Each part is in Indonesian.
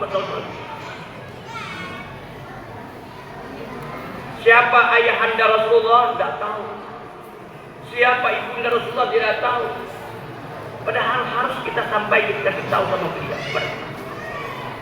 Muhammad SAW. Siapa ayahanda Rasulullah? Tidak tahu. Siapa ibunda Rasulullah? Tidak tahu. Padahal harus kita sampaikan, kita kasih tahu sama beliau.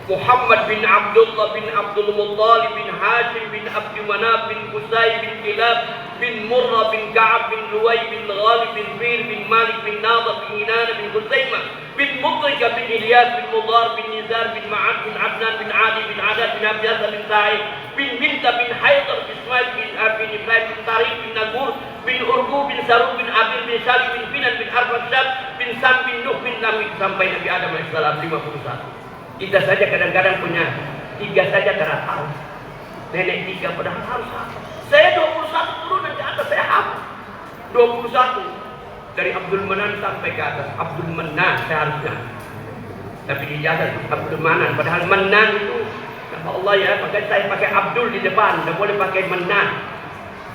Muhammad bin Abdullah bin Abdul Muttalib bin Hashim bin Abdi Manaf bin Qusay bin Kilab bin Murrah bin Ka'ab bin Luway bin Ghalib bin Bir bin Malik bin Nadab bin Inana bin Khuzaimah bin Mutrika bin Ilyas bin Mudar bin Nizar bin Ma'ad bin Adnan bin Adi bin Adad bin Abdiyasa bin Sa'id bin Minta bin Haydar bin Ismail bin Abi bin Ibrahim bin Tariq bin Nagur bin Urgu bin Sarub bin Abir bin Salim bin Finan bin Arfad bin Sam bin Nuh bin Lamid sampai Nabi Adam AS 51. Kita saja kadang-kadang punya 3 saja karena tahu. Nenek 3 padahal harus hafal. Saya 21 turunan ke atas saya hafal. 21 dari Abdul Manan sampai ke atas. Abdul Manan seharusnya. Tapi dijazah Abdul Manan. Padahal Manan itu nama Allah ya. Maka saya pakai Abdul di depan. Tidak boleh pakai Manan.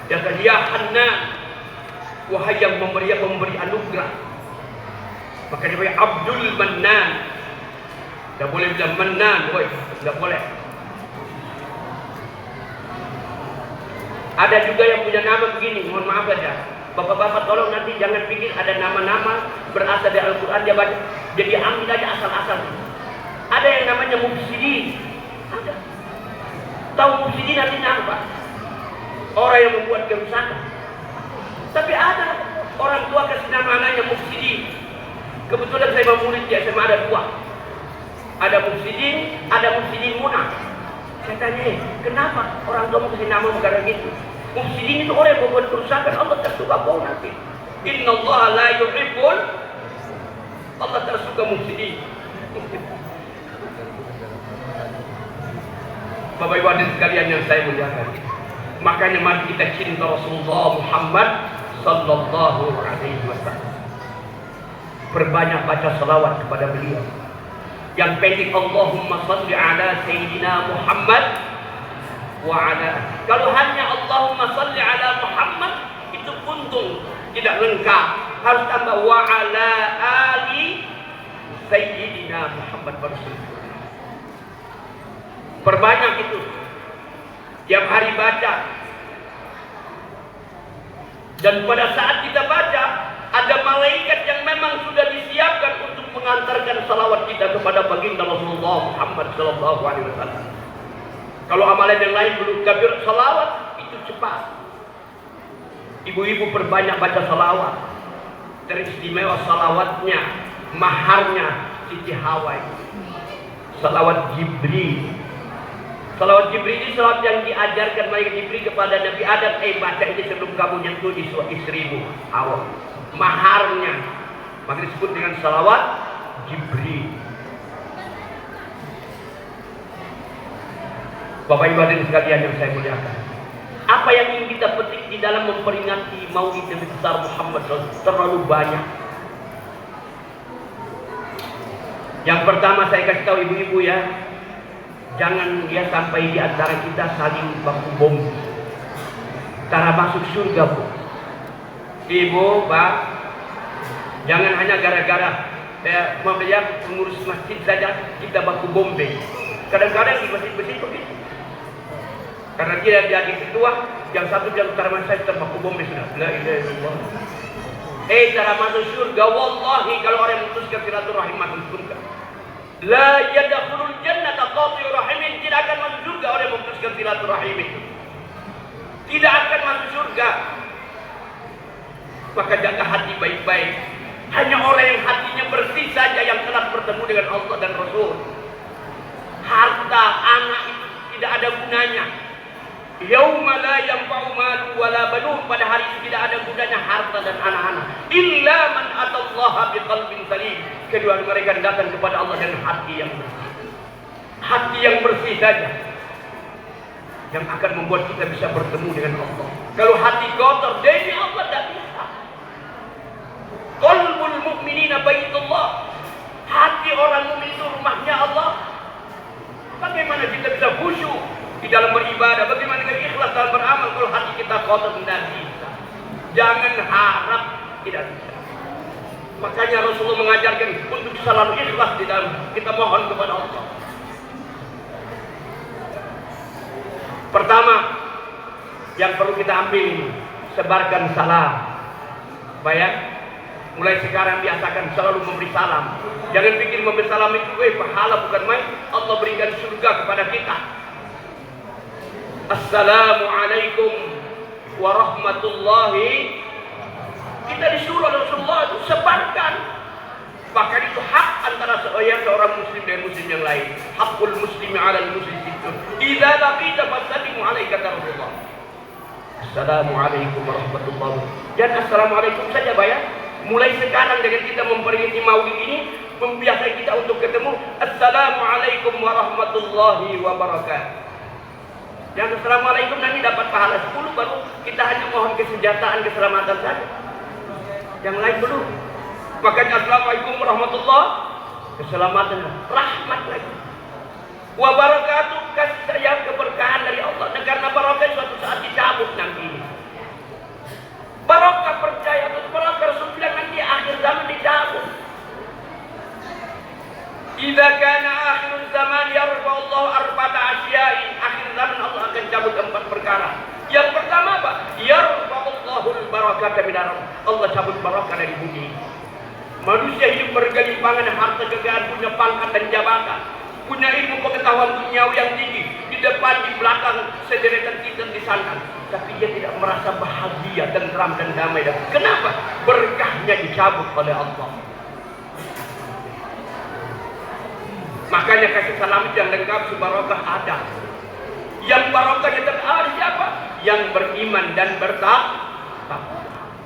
Ya Hannan. Wahai yang memberi anugerah. Maka dia pakai Abdul Manan. Tidak boleh bilang Manan, boy. Tidak boleh. Ada juga yang punya nama begini, mohon maaf saja. Bapak-bapak tolong nanti jangan pikir ada nama-nama berasal dari Al-Quran dia baca. Jadi ambil aja asal-asal. Ada yang namanya mufsidin. Ada. Tahu mufsidin artinya apa? Orang yang membuat kerusakan. Tapi ada orang tua kasih nama anaknya mufsidin. Kebetulan saya mau murid di SMA ada 2. Ada mufsidin, ada mufsidin munah. Saya tanya, kenapa orang tua mau kasih nama negara gitu? Mufsidin itu orang yang membuat kerusakan. Allah tak suka kau nanti. Inna Allah la yuhibbul. Allah tak suka mufsidin. Bapak Ibu hadirin sekalian yang saya muliakan. Makanya mari kita cinta Rasulullah Muhammad sallallahu alaihi wasallam. Perbanyak baca salawat kepada beliau. Yang pendek Allahumma salli ala Sayyidina Muhammad wa ala. Kalau hanya Allahumma salli ala Muhammad itu puntung, tidak lengkap. Harus tambah wa ala ali Sayyidina Muhammad Rasulullah. Perbanyak itu. Tiap hari baca. Dan pada saat kita baca, ada malaikat yang memang sudah disiapkan untuk mengantarkan salawat kita kepada baginda Rasulullah Muhammad sallallahu alaihi wasallam. Kalau amalan yang lain belum kabir salawat itu cepat. Ibu-ibu perbanyak baca salawat. Teristimewa salawatnya, maharnya Siti Hawa. Salawat Jibril. Salawat Jibril ini salawat yang diajarkan malaikat Jibril kepada Nabi Adam. Baca ini sebelum kamu nyentuh istrimu Hawa. Maharnya maka disebut dengan salawat Jibril. Bapak Ibu hadirin sekalian yang saya muliakan, apa yang ingin kita petik di dalam memperingati Maulid Nabi besar Muhammad SAW terlalu banyak. Yang pertama saya kasih tahu ibu-ibu ya, jangan ya sampai di antara kita saling baku bom. Cara masuk surga bu. Ibu, Pak, jangan hanya gara-gara melihat pengurus masjid saja kita baku bombe. Kadang-kadang di masjid-masjid begitu. Karena dia jadi ketua, yang satu yang cara masuk saya baku bombe sudah. La ilaha illallah. Cara masuk surga, wallahi kalau orang yang memutuskan silaturahim masuk surga. La yadkhulul jannata qati'ur rahimin, tidak akan masuk surga orang yang memutuskan silaturahim itu. Tidak akan masuk surga. Maka jaga hati baik-baik. Hanya orang yang hatinya bersih saja yang telah bertemu dengan Allah dan Rasul. Harta anak itu tidak ada gunanya. Yauma la yanfa'u malu wala banun, pada hari itu tidak ada gunanya harta dan anak-anak. Illa man atallaha biqalbin salim, kecuali mereka datang kepada Allah dengan hati yang bersih. Hati yang bersih saja yang akan membuat kita bisa bertemu dengan Allah. Kalau hati kotor, demi Allah tidak bisa. Qalbul mu'minina baitullah. Hati orang mukmin itu rumahnya Allah. Bagaimana kita bisa khusyuk di dalam beribadah? Bagaimana kita ikhlas dalam beramal kalau hati kita kotor? Tidak bisa. Jangan harap tidak bisa. Makanya Rasulullah mengajarkan untuk selalu ikhlas di dalam kita mohon kepada Allah. Pertama, yang perlu kita ambil ini, sebarkan salam. Bayang, mulai sekarang biasakan selalu memberi salam. Jangan pikir memberi salam itu pahala, bukan main. Allah berikan surga kepada kita. Assalamualaikum warahmatullahi. Kita disuruh Rasulullah itu sebarkan. Bahkan itu hak antara seorang muslim dan muslim yang lain. Hakul muslimi 'alal muslim itu. Idza laqita fasallimu 'alaihi kata Rasulullah. Assalamualaikum warahmatullahi wabarakatuh. Dan assalamualaikum saja bayar. Mulai sekarang dengan kita memperingati Maulid ini, membiasai kita untuk ketemu. Assalamualaikum warahmatullahi wabarakatuh. Dan assalamualaikum nanti dapat pahala 10, baru kita hanya mohon kesejahteraan, keselamatan saja. Yang lain belum. Makanya assalamualaikum warahmatullahi keselamatan, rahmat lagi. Wabarakatuh, kasih sayang, keberkahan dari Allah. Dan karena barokah suatu saat dicabut nanti ini. Barokah percaya atau barokah Rasul bilang nanti akhir zaman dicabut. Idza kana akhir zaman yarfa Allah arba'ata asya'in. Akhir zaman Allah akan cabut 4 perkara. Yang pertama apa? Yarfa Allahul barakata min ar-ardh. Allah cabut barakah dari bumi. Manusia hidup bergelimpangan harta kekayaan, punya pangkat dan jabatan, punya ilmu pengetahuan duniawi yang tinggi, di depan di belakang sederetan titel di sana, tapi dia tidak merasa bahagia, tentram dan damai. Kenapa? Berkahnya dicabut oleh Allah. Makanya kasih salam yang lengkap sebarokah ada. Yang barokah tetap ada siapa? Yang beriman dan bertakwa.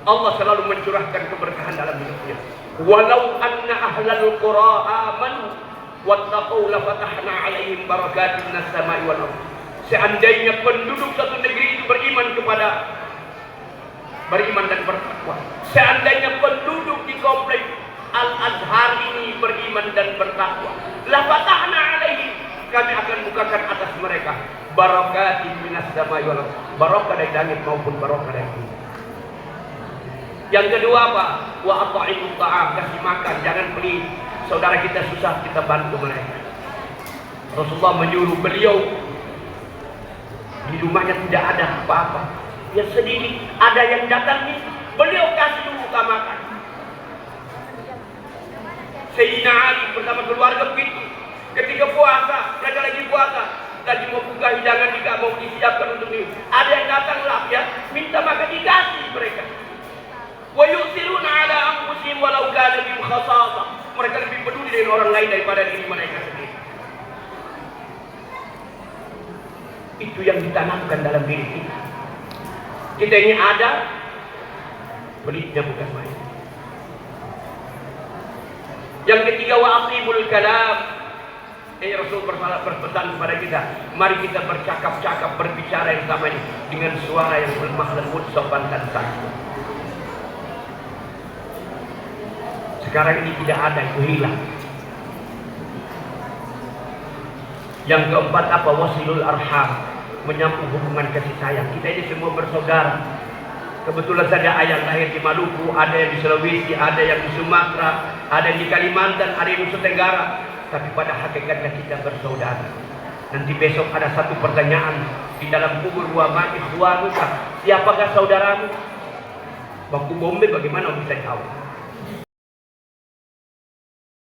Allah selalu mencurahkan keberkahan dalam hidupnya. Walau anna ahlal qura amanu wattaqau la fatahna 'alaihim barakatin minas sama'i wal ardh. Seandainya penduduk satu negeri itu beriman dan bertakwa. Seandainya penduduk di komplek Al-Azhar ini beriman dan bertakwa, la fatahna 'alaihim, kami akan bukakan atas mereka barakatin minas sama'i wal ardh. Barokah dari langit maupun barokah dari bumi. Yang kedua apa? Wa at'imut ta'am, kasih makan, jangan pelit. Saudara kita susah, kita bantu mereka. Rasulullah menyuruh beliau, di rumahnya tidak ada apa-apa, ya sedikit ada yang datang nih, beliau kasih dulu makan. Sayyidina Ali bersama keluarga begitu. Ketika puasa, mereka lagi puasa, lagi mau buka hidangan, tidak mau disiapkan untuk ini. Ada yang datang lah ya, minta makan, dikasih mereka. Wa yusiruna ala anfusihim walau kana bihim khasasah. Mereka lebih peduli dengan orang lain daripada diri mereka sendiri. Itu yang ditanamkan dalam diri kita. Kita ini ada, pelitnya bukan main. Yang ketiga, wa aqimul kalam. Rasul berpesan kepada kita, mari kita bercakap-cakap, berbicara yang sama ini dengan suara yang lemah lembut, sopan dan santun. Sekarang ini tidak ada, itu hilang. Yang keempat apa? Wasilul arham, menyambung hubungan kasih sayang. Kita ini semua bersaudara. Kebetulan saja ayah lahir di Maluku, ada yang di Sulawesi, ada yang di Sumatera, ada yang di Kalimantan, ada yang di Nusa Tenggara. Tapi pada hakikatnya kita bersaudara. Nanti besok ada satu pertanyaan di dalam kubur, wa ma ikhwanuka, siapakah saudaramu? Baku bombe bagaimana bisa tahu?